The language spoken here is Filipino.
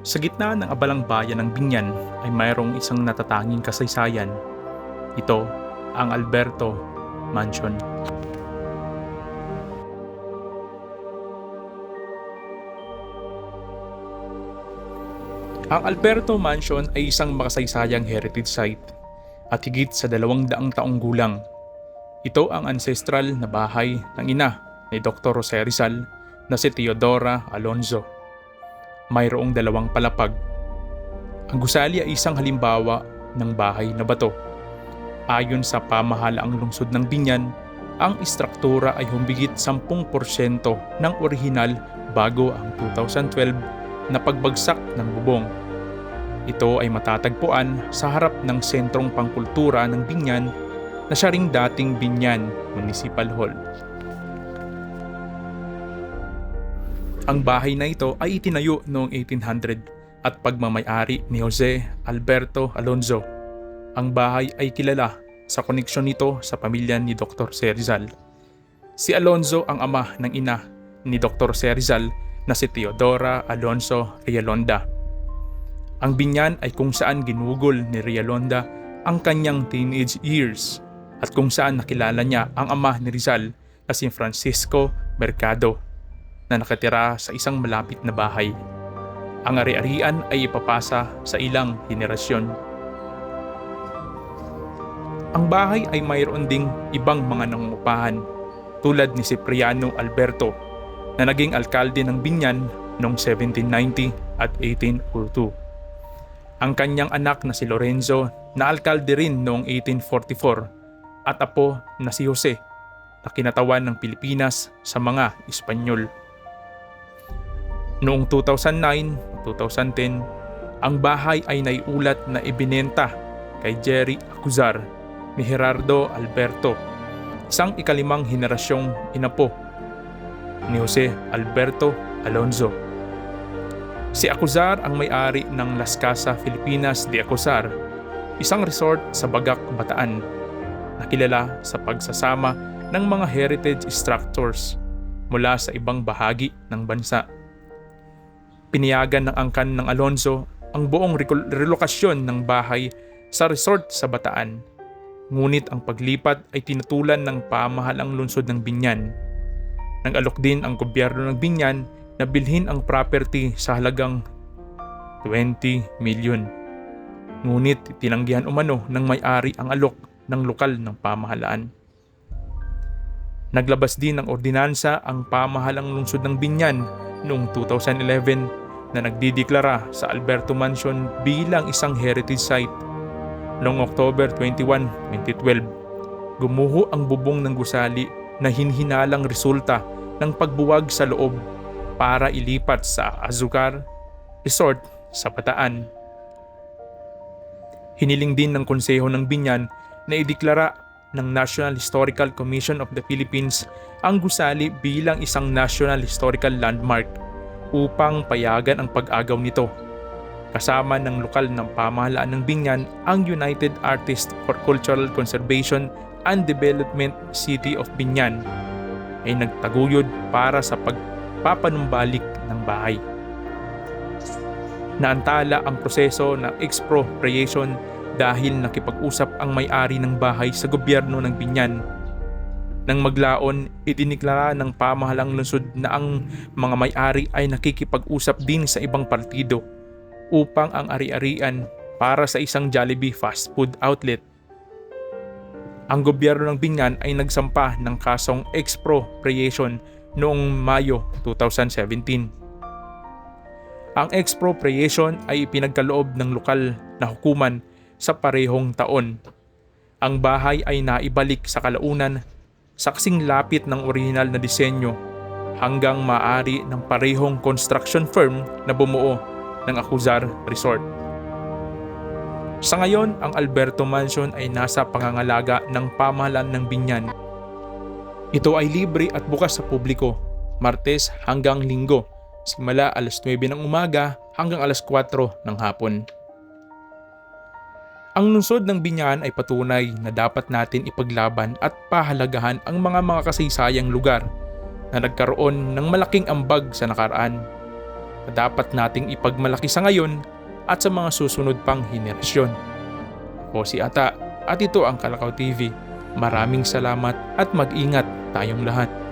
Sa gitna ng abalang bayan ng Binyan ay mayroong isang natatanging kasaysayan. Ito ang Alberto Mansion. Ang Alberto Mansion ay isang makasaysayang heritage site at higit sa 200 taong gulang. Ito ang ancestral na bahay ng ina ni Dr. Jose Rizal na si Teodora Alonzo. Mayroong 2 palapag. Ang gusali ay isang halimbawa ng bahay na bato. Ayon sa pamahalaang lungsod ng Binyan, ang istruktura ay humigit 10% ng orihinal bago ang 2012 na pagbagsak ng bubong. Ito ay matatagpuan sa harap ng sentrong pangkultura ng Binyan na siya ring dating Binyan Municipal Hall. Ang bahay na ito ay itinayo noong 1800 at pagmamay-ari ni Jose Alberto Alonzo. Ang bahay ay kilala sa koneksyon nito sa pamilya ni Dr. Jose Rizal. Si Alonzo ang ama ng ina ni Dr. Jose Rizal na si Teodora Alonzo Realonda. Ang Binyan ay kung saan ginugol ni Realonda ang kanyang teenage years at kung saan nakilala niya ang ama ni Rizal na si Francisco Mercado na nakatira sa isang malapit na bahay. Ang ari-arian ay ipapasa sa ilang henerasyon. Ang bahay ay mayroon ding ibang mga nangungupahan tulad ni Cipriano Alberto na naging alkalde ng Binyan noong 1790 at 1802. Ang kanyang anak na si Lorenzo na alkalde rin noong 1844 at apo na si Jose na kinatawan ng Pilipinas sa mga Espanyol. Noong 2009-2010, ang bahay ay naiulat na ibinenta kay Jerry Acuzar ni Gerardo Alberto, isang ika-5 henerasyong inapo ni Jose Alberto Alonzo. Si Acuzar ang may-ari ng Las Casa Filipinas de Acuzar, isang resort sa Bagac, Bataan, na kilala sa pagsasama ng mga heritage structures mula sa ibang bahagi ng bansa. Piniyagan ng angkan ng Alonzo ang buong relokasyon ng bahay sa resort sa Bataan. Ngunit ang paglipat ay tinutulan ng pamahalang lungsod ng Binyan. Nag-alok din ang gobyerno ng Binyan na bilhin ang property sa halagang 20 milyon. Ngunit tinanggihan umano ng may-ari ang alok ng lokal ng pamahalaan. Naglabas din ng ordinansa ang pamahalang lungsod ng Binyan noong 2011 na nagdideklara sa Alberto Mansion bilang isang heritage site. Noong October 21, 2012, gumuho ang bubong ng gusali na hinhinalang resulta ng pagbuwag sa loob para ilipat sa Azucar Resort sa Bataan. Hiniling din ng Konseho ng Binyan na ideklara ng National Historical Commission of the Philippines ang gusali bilang isang National Historical Landmark upang payagan ang pag-agaw nito. Kasama ng lokal ng pamahalaan ng Binyan ang United Artists for Cultural Conservation and Development City of Binyan ay nagtaguyod para sa pagpapanumbalik ng bahay. Naantala ang proseso ng expropriation dahil nakipag-usap ang may-ari ng bahay sa gobyerno ng Binyan. Nang maglaon, idiniklara ng pamahalang lungsod na ang mga may-ari ay nakikipag-usap din sa ibang partido upang ang ari-arian para sa isang Jollibee fast food outlet. Ang gobyerno ng Binyan ay nagsampa ng kasong expropriation noong Mayo 2017. Ang expropriation ay ipinagkaloob ng lokal na hukuman sa parehong taon. Ang bahay ay naibalik sa kalaunan sa kasing lapit ng orihinal na disenyo hanggang maaari ng parehong construction firm na bumuo ng Acuzar Resort. Sa ngayon, ang Alberto Mansion ay nasa pangangalaga ng pamahalaan ng Binyan. Ito ay libre at bukas sa publiko, Martes hanggang Linggo, simula alas 9 ng umaga hanggang alas 4 ng hapon. Ang lungsod ng Binyan ay patunay na dapat natin ipaglaban at pahalagahan ang mga kasaysayang lugar na nagkaroon ng malaking ambag sa nakaraan. na dapat nating ipagmalaki sa ngayon at sa mga susunod pang henerasyon. Ako si Ata at ito ang Kalakaw TV. Maraming salamat at mag-ingat tayong lahat.